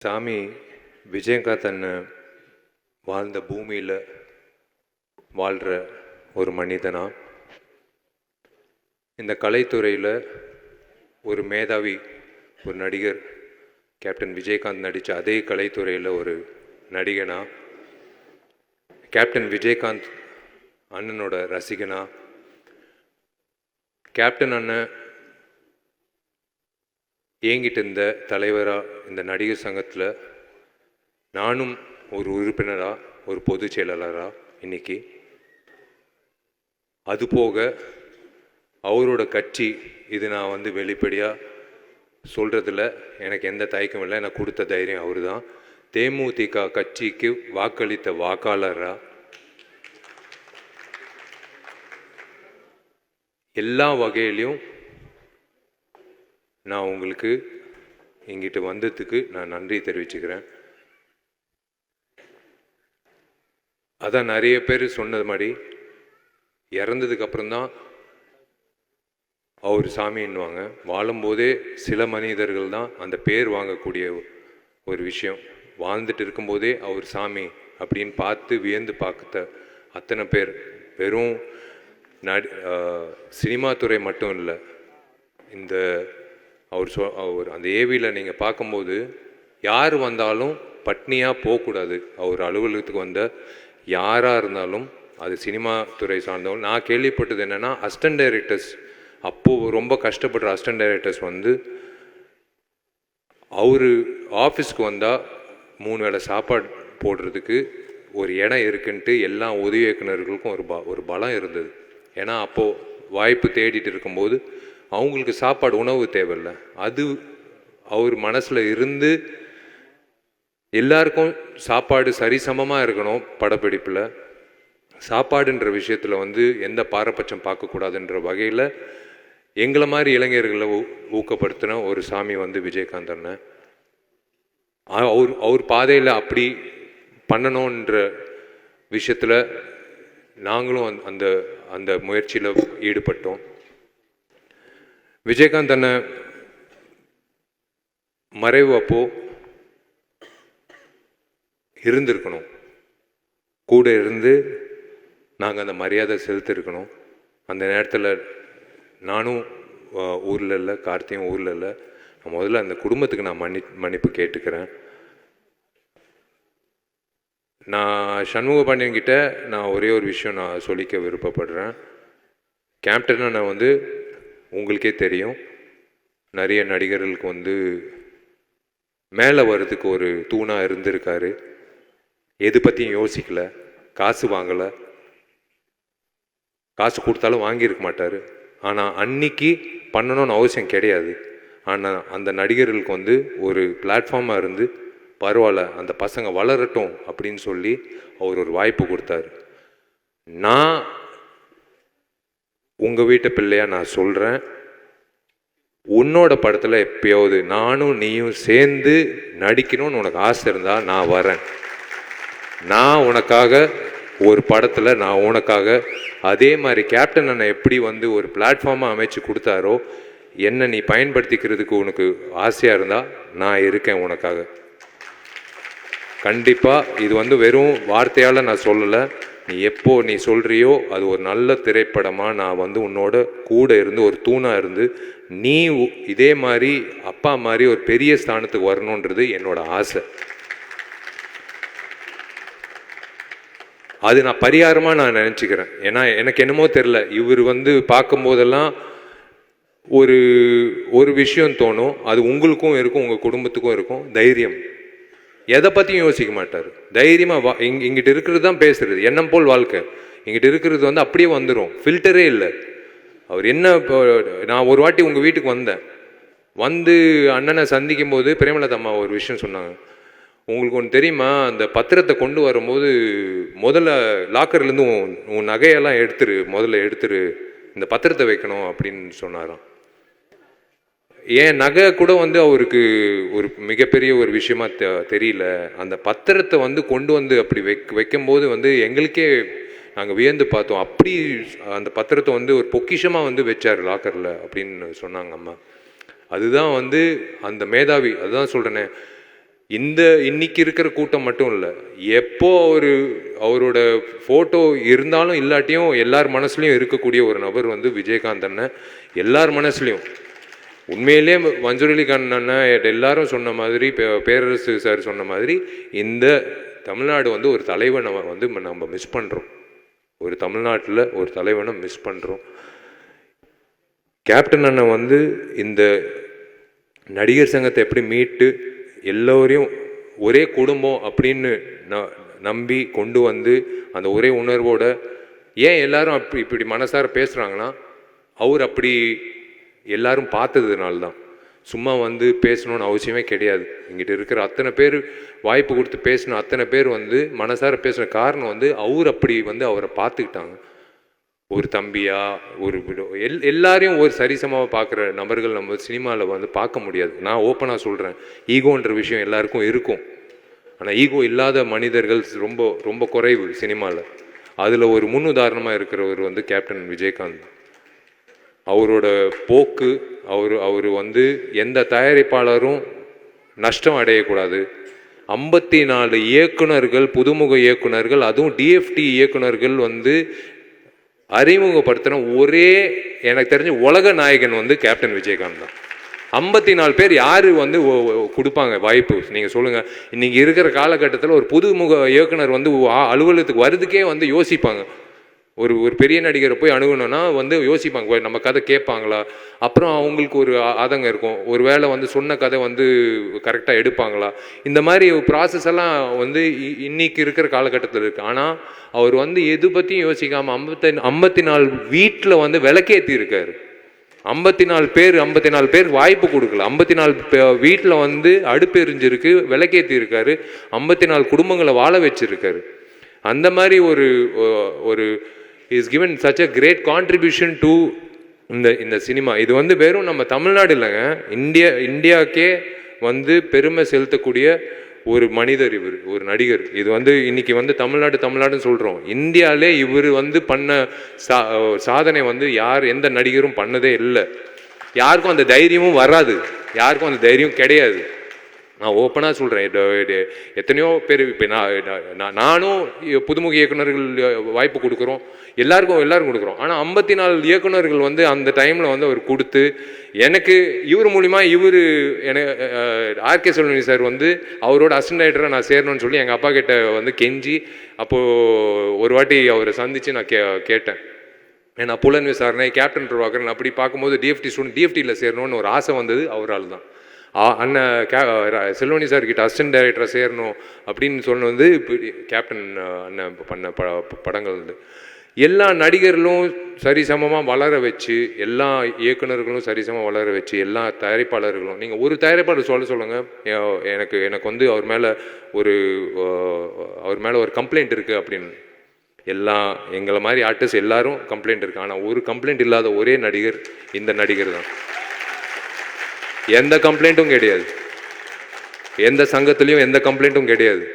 சாமி விஜயகாந்த் அண்ணன் வாழ்ந்த பூமியில் வாழ்கிற ஒரு மனிதனா, இந்த கலைத்துறையில் ஒரு மேதாவி, ஒரு நடிகர், கேப்டன் விஜயகாந்த் நடித்த அதே கலைத்துறையில் ஒரு நடிகனா, கேப்டன் விஜயகாந்த் அண்ணனோட ரசிகனா, கேப்டன் அண்ணன் ஏங்கிட்டு இருந்த தலைவராக இந்த நடிகர் சங்கத்தில் நானும் ஒரு உறுப்பினராக, ஒரு பொதுச் செயலாளராக இன்னைக்கு, அதுபோக அவரோட கட்சி, இது நான் வெளிப்படையாக சொல்கிறதுல எனக்கு எந்த தயக்கம் இல்லை. எனக்கு கொடுத்த தைரியம் அவர் தான். தேமுதிக கட்சிக்கு வாக்களித்த வாக்காளராக எல்லா வகையிலையும் நான் உங்களுக்கு இங்கிட்டு வந்ததுக்கு நான் நன்றி தெரிவிச்சுக்கிறேன். அதான் நிறைய பேர் சொன்னது மாதிரி, இறந்ததுக்கு அப்புறம்தான் அவர் சாமின்னுவாங்க. வாழும்போதே சில மனிதர்கள் தான் அந்த பேர் வாங்கக்கூடிய ஒரு விஷயம். வாழ்ந்துட்டு இருக்கும்போதே அவர் சாமி அப்படின்னு பார்த்து வியந்து பார்த்த அத்தனை பேர், வெறும் சினிமா துறை மட்டும் இல்லை, இந்த அவர் அந்த ஏவியில் நீங்கள் பார்க்கும்போது யார் வந்தாலும் பட்னியாக போகக்கூடாது. அவர் அலுவலகத்துக்கு வந்த யாராக இருந்தாலும், அது சினிமா துறை சார்ந்தவங்க. நான் கேள்விப்பட்டது என்னென்னா, அசிஸ்டன்ட் டைரக்டர்ஸ், அப்போது ரொம்ப கஷ்டப்படுற அசிஸ்டன்ட் டைரக்டர்ஸ் அவர் ஆஃபீஸ்க்கு வந்தால் 3 வேளை சாப்பாடு போடுறதுக்கு ஒரு இடம் இருக்குன்ட்டு எல்லா உதவி இயக்குநர்களுக்கும் ஒரு பலம் இருந்தது. ஏன்னா அப்போது வாய்ப்பு தேடிட்டு இருக்கும்போது அவங்களுக்கு சாப்பாடு, உணவு தேவையில்லை. அது அவர் மனசில் இருந்து எல்லாருக்கும் சாப்பாடு சரிசமமாக இருக்கணும். படப்பிடிப்பில் சாப்பாடுன்ற விஷயத்தில் எந்த பாரபட்சம் பார்க்கக்கூடாதுன்ற வகையில் எங்களை மாதிரி இளைஞர்களை ஊக்கப்படுத்தின ஒரு சாமி விஜயகாந்த் அண்ணன். அவர் பாதையில் அப்படி பண்ணணுன்ற விஷயத்தில் நாங்களும் அந்த அந்த முயற்சியில் ஈடுபட்டோம். விஜயகாந்த் அண்ணன் மறைவு அப்போ இருந்திருக்கணும், கூட இருந்து நாங்கள் அந்த மரியாதை செலுத்திருக்கணும். அந்த நேரத்தில் நானும் ஊரில் இல்லை, கார்த்தியும் ஊரில் இல்லை. நான் முதல்ல அந்த குடும்பத்துக்கு நான் மன்னிப்பு கேட்டுக்கிறேன். நான் சண்முக பாண்டியன்கிட்ட நான் ஒரே ஒரு விஷயம் நான் சொல்லிக்க விருப்பப்படுறேன். கேப்டன் அண்ணன் உங்களுக்கே தெரியும், நிறைய நடிகர்களுக்கு மேலே வர்றதுக்கு ஒரு தூணாக இருந்திருக்காரு. எது பற்றியும் யோசிக்கலை, காசு வாங்கலை, காசு கொடுத்தாலும் வாங்கியிருக்க மாட்டார். ஆனால் அன்னைக்கு பண்ணணும்னு அவசியம் கிடையாது. ஆனால் அந்த நடிகர்களுக்கு ஒரு பிளாட்ஃபார்மாக இருந்து, பரவாயில்ல அந்த பசங்க வளரட்டும் அப்படின்னு சொல்லி அவர் ஒரு வாய்ப்பு கொடுத்தாரு. நான் உங்கள் வீட்டு பிள்ளையாக நான் சொல்கிறேன், உன்னோட படத்தில் எப்பயாவது நானும் நீயும் சேர்ந்து நடிக்கணும்னு உனக்கு ஆசை இருந்தால் நான் வரேன். நான் உனக்காக ஒரு படத்தில் நான் உனக்காக அதே மாதிரி கேப்டன் அண்ணன் எப்படி ஒரு பிளாட்ஃபார்மாக அமைச்சு கொடுத்தாரோ, என்னை நீ பயன்படுத்திக்கிறதுக்கு உனக்கு ஆசையாக இருந்தால் நான் இருக்கேன் உனக்காக. கண்டிப்பாக இது வெறும் வார்த்தையால் நான் சொல்லலை. நீ எப்போ நீ சொல்கிறியோ அது ஒரு நல்ல திரைப்படமாக நான் உன்னோட கூட இருந்து ஒரு தூணாக இருந்து, நீ இதே மாதிரி அப்பா மாதிரி ஒரு பெரிய ஸ்தானத்துக்கு வரணுன்றது என்னோட ஆசை. அது நான் பரிகாரமாக நான் நினச்சிக்கிறேன். ஏன்னா எனக்கு என்னமோ தெரில, இவர் பார்க்கும்போதெல்லாம் ஒரு ஒரு விஷயம் தோணும். அது உங்களுக்கும் இருக்கும், உங்கள் குடும்பத்துக்கும் இருக்கும். தைரியம், எதை பற்றியும் யோசிக்க மாட்டார். தைரியமாக இங்கிட்ட இருக்கிறது தான் பேசுறது, எண்ணம் போல் வாழ்க்கை. இங்கிட்ட இருக்கிறது அப்படியே வந்துடும், ஃபில்டரே இல்லை. அவர் என்ன, இப்போ நான் ஒரு வாட்டி உங்கள் வீட்டுக்கு வந்தேன். அண்ணனை சந்திக்கும் போது பிரேமலதா அம்மா ஒரு விஷயம் சொன்னாங்க. உங்களுக்கு ஒன்று தெரியுமா, அந்த பத்திரத்தை கொண்டு வரும்போது முதல்ல லாக்கர்லேருந்து உன் நகையெல்லாம் முதல்ல எடுத்துரு, இந்த பத்திரத்தை வைக்கணும் அப்படின்னு சொன்னாராம். என் நகை கூட அவருக்கு ஒரு மிகப்பெரிய ஒரு விஷயமா தெரியல. அந்த பத்திரத்தை கொண்டு அப்படி வைக்கும்போது எங்களுக்கே நாங்கள் வியந்து பார்த்தோம். அப்படி அந்த பத்திரத்தை ஒரு பொக்கிஷமாக வச்சார் லாக்கரில் அப்படின்னு சொன்னாங்க அம்மா. அதுதான் அந்த மேதாவி. அதுதான் சொல்கிறேனே, இன்னைக்கு இருக்கிற கூட்டம் மட்டும் இல்லை, எப்போ அவரோட ஃபோட்டோ இருந்தாலும் இல்லாட்டியும் எல்லார் மனசுலையும் இருக்கக்கூடிய ஒரு நபர் வந்து விஜயகாந்த் அண்ணன். எல்லார் மனசுலையும் உண்மையிலே மன்சூர் அலிகான் அண்ணன் எல்லாரும் சொன்ன மாதிரி, பேரரசு சார் சொன்ன மாதிரி, இந்த தமிழ்நாடு வந்து ஒரு தலைவனை வந்து நம்ம மிஸ் பண்ணுறோம். ஒரு தமிழ்நாட்டில் ஒரு தலைவனை மிஸ் பண்ணுறோம். கேப்டன் அண்ணன் வந்து இந்த நடிகர் சங்கத்தை எப்படி மீட்டு எல்லோரையும் ஒரே குடும்பம் அப்படின்னு நம்பி கொண்டு வந்து அந்த ஒரே உணர்வோட, ஏன் எல்லாரும் இப்படி மனசார பேசுகிறாங்கன்னா, அவர் அப்படி எல்லாரும் பார்த்ததுனால தான். சும்மா வந்து பேசணும்னு அவசியமே கிடையாது. இங்கிட்ட இருக்கிற அத்தனை பேர் வாய்ப்பு கொடுத்து பேசணும், அத்தனை பேர் வந்து மனசார பேசுகிற காரணம் வந்து அவர் அப்படி வந்து அவரை பார்த்துக்கிட்டாங்க. ஒரு தம்பியா, ஒரு எல்லாரையும் ஒரு சரிசமாக பார்க்குற நபர்கள் நம்ம சினிமாவில் வந்து பார்க்க முடியாது. நான் ஓப்பனாக சொல்கிறேன், ஈகோன்ற விஷயம் எல்லாருக்கும் இருக்கும். ஆனால் ஈகோ இல்லாத மனிதர்கள் ரொம்ப ரொம்ப குறைவு சினிமாவில். அதில் ஒரு முன்னுதாரணமாக இருக்கிறவர் வந்து கேப்டன் விஜயகாந்த். அவரோட போக்கு, அவர் வந்து எந்த தயாரிப்பாளரும் நஷ்டம் அடையக்கூடாது. 54 இயக்குனர்கள், புதுமுக இயக்குனர்கள், அதுவும் டிஎஃப்டி இயக்குனர்கள் வந்து அறிமுகப்படுத்தின ஒரே எனக்கு தெரிஞ்ச உலக நாயகன் வந்து கேப்டன் விஜயகாந்த் தான். 54 பேர் யார் வந்து கொடுப்பாங்க வாய்ப்பு? நீங்கள் சொல்லுங்கள். இன்றைக்கி இருக்கிற காலகட்டத்தில் ஒரு புதுமுக இயக்குனர் வந்து அலுவலகத்துக்கு வர்றதுக்கே வந்து யோசிப்பாங்க. ஒரு பெரிய நடிகரை போய் அணுகணும்னா வந்து யோசிப்பாங்க, நம்ம கதை கேட்பாங்களா, அப்புறம் அவங்களுக்கு ஒரு ஆதங்கம் இருக்கும், ஒரு வேளை வந்து சொன்ன கதை வந்து கரெக்டாக எடுப்பாங்களா, இந்த மாதிரி ப்ராசஸ் எல்லாம் வந்து இன்னைக்கு இருக்கிற காலகட்டத்தில் இருக்குது. ஆனால் அவர் வந்து எது பற்றியும் யோசிக்காமல் 54 வீட்டில் வந்து விளக்கேற்றி இருக்காரு. 54 பேர் வாய்ப்பு கொடுக்கல. 54 வீட்டில் வந்து அடுப்பு எரிஞ்சிருக்கு, விளக்கேற்றி இருக்காரு. 54 குடும்பங்களை வாழ வச்சிருக்காரு. அந்த மாதிரி ஒரு is given such a great contribution to இந்த சினிமா. இது வந்து வெறும் நம்ம தமிழ்நாடு இல்லைங்க, இந்தியாவுக்கே வந்து பெருமை செலுத்தக்கூடிய ஒரு மனிதர் இவர், ஒரு நடிகர். இது வந்து இன்னைக்கு வந்து தமிழ்நாடுன்னு சொல்கிறோம். இந்தியாவிலே இவர் வந்து பண்ண சாதனை வந்து எந்த நடிகரும் பண்ணதே இல்லை. யாருக்கும் அந்த தைரியமும் வராது, யாருக்கும் அந்த தைரியம் கிடையாது. நான் ஓப்பனாக சொல்கிறேன். எத்தனையோ பேர் இப்போ நானும் புதுமுக இயக்குநர்கள் வாய்ப்பு கொடுக்குறோம், எல்லாருக்கும் கொடுக்குறோம். ஆனால் 54 இயக்குநர்கள் வந்து அந்த டைமில் வந்து அவர் கொடுத்து, எனக்கு இவர் மூலிமா ஆர்கே செல்வமணி சார் வந்து அவரோட அசிஸ்டன்ட் டைரக்டராக நான் சேரணும்னு சொல்லி எங்கள் அப்பா கிட்ட வந்து கெஞ்சி, அப்போது ஒரு வாட்டி அவரை சந்தித்து நான் கேட்டேன். ஏன்னா புலன் விசாரணை, கேப்டன் பிரபாகரன் அப்படி பார்க்கும்போது டிஎஃப்டியில் சேரணும்னு ஒரு ஆசை வந்தது அவரால் தான். அண்ணன் செல்வமணி சார் கிட்ட அசிஸ்டன்ட் டைரக்டராக சேரணும் அப்படின்னு சொன்ன வந்து கேப்டன் அண்ணன் பண்ண படங்கள் வந்து எல்லா நடிகர்களும் சரிசமமாக வளர வச்சு, எல்லா இயக்குநர்களும் சரிசமமாக வளர வச்சு, எல்லா தயாரிப்பாளர்களும், நீங்கள் ஒரு தயாரிப்பாளர் சொல்லுங்கள், எனக்கு வந்து அவர் மேலே ஒரு கம்ப்ளைண்ட் இருக்குது அப்படின்னு. எங்களை மாதிரி ஆர்டிஸ்ட் எல்லாரும் கம்ப்ளைண்ட் இருக்குது. ஆனால் ஒரு கம்ப்ளைண்ட் இல்லாத ஒரே நடிகர் இந்த நடிகர் தான். எந்த கம்ப்ளைண்ட்டும் கிடையாது, எந்த சங்கத்திலையும் எந்த கம்ப்ளைண்ட்டும் கிடையாது.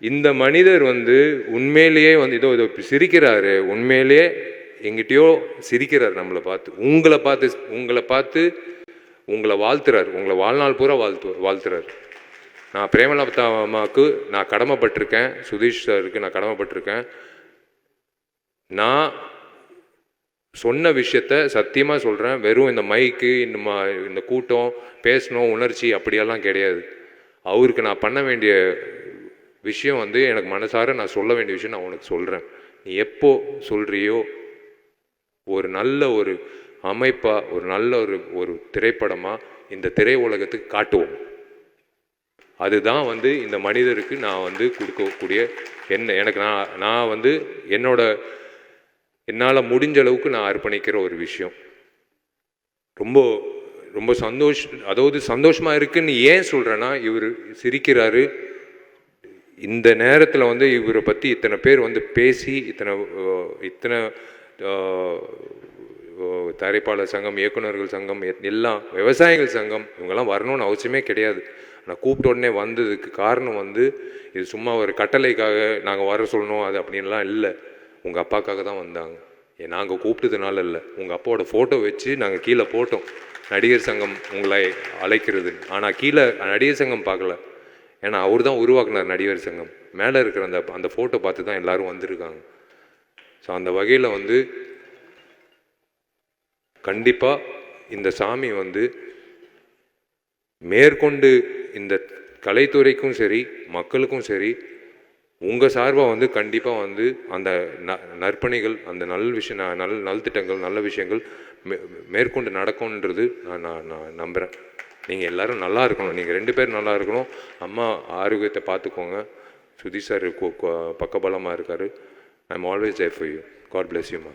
இந்த மனிதர் வந்து உண்மையிலேயே வந்து இதோ சிரிக்கிறாரு, உண்மையிலேயே எங்கிட்டயோ சிரிக்கிறார். நம்மளை பார்த்து உங்களை வாழ்த்துறாரு, உங்களை வாழ்நாள் பூரா வாழ்த்துறாரு. நான் பிரேமலதா அம்மாவுக்கு நான் கடமைப்பட்டிருக்கேன், சுதீஷ் சாருக்கு நான் கடமைப்பட்டிருக்கேன். நான் சொன்ன விஷயத்த சத்தியமாக சொல்கிறேன். வெறும் இந்த மைக்கு, இந்த கூட்டம், பேசணும், உணர்ச்சி அப்படியெல்லாம் கிடையாது. அவருக்கு நான் பண்ண வேண்டிய விஷயம் வந்து எனக்கு மனசார நான் சொல்ல வேண்டிய விஷயம் நான் உனக்கு சொல்கிறேன். நீ எப்போ சொல்கிறியோ ஒரு நல்ல ஒரு அமைப்பாக, ஒரு நல்ல ஒரு திரைப்படமாக இந்த திரை உலகத்துக்கு காட்டுவோம். அதுதான் வந்து இந்த மனிதருக்கு நான் வந்து கொடுக்கக்கூடிய எனக்கு நான் வந்து என்னால் முடிஞ்ச அளவுக்கு நான் அர்ப்பணிக்கிற ஒரு விஷயம். ரொம்ப ரொம்ப சந்தோஷமாக இருக்குன்னு ஏன் சொல்கிறேன்னா, இவர் சிரிக்கிறாரு. இந்த நேரத்தில் வந்து இவரை பற்றி இத்தனை பேர் வந்து பேசி, இத்தனை தயாரிப்பாளர் சங்கம், இயக்குநர்கள் சங்கம், எல்லாம் விவசாயிகள் சங்கம், இவங்கெல்லாம் வரணும்னு அவசியமே கிடையாது. நான் கூப்பிட்ட உடனே வந்ததுக்கு காரணம் வந்து இது சும்மா ஒரு கட்டளைக்காக நாங்கள் வர சொல்லணும் அது அப்படின்லாம் இல்லை. உங்கள் அப்பாக்காக தான் வந்தாங்க. நாங்கள் கூப்பிட்டதுனால இல்லை, உங்கள் அப்பாவோட ஃபோட்டோ வச்சு நாங்கள் கீழே போட்டோம் நடிகர் சங்கம் உங்களை அழைக்கிறது. ஆனால் கீழே நடிகர் சங்கம் பார்க்கல, ஏன்னா அவர் தான் உருவாக்குனார் நடிகர் சங்கம். மேலே இருக்கிற அந்த ஃபோட்டோ பார்த்து தான் எல்லோரும் வந்திருக்காங்க. ஸோ அந்த வகையில் வந்து கண்டிப்பாக இந்த சாமி வந்து மேற்கொண்டு இந்த கலைத்துறைக்கும் சரி மக்களுக்கும் சரி உங்கள் சார்பாக வந்து கண்டிப்பாக வந்து அந்த நற்பணிகள், அந்த நல்திட்டங்கள், நல்ல விஷயங்கள் மேற்கொண்டு நடக்கும்ன்றது நான் நம்புகிறேன். நீங்கள் எல்லோரும் நல்லா இருக்கணும், நீங்கள் 2 பேரும் நல்லா இருக்கணும். அம்மா ஆரோக்கியத்தை பார்த்துக்கோங்க. சுதீஷ் சார் பக்கபலமாக இருக்கார். I am always there for you. God bless you மா.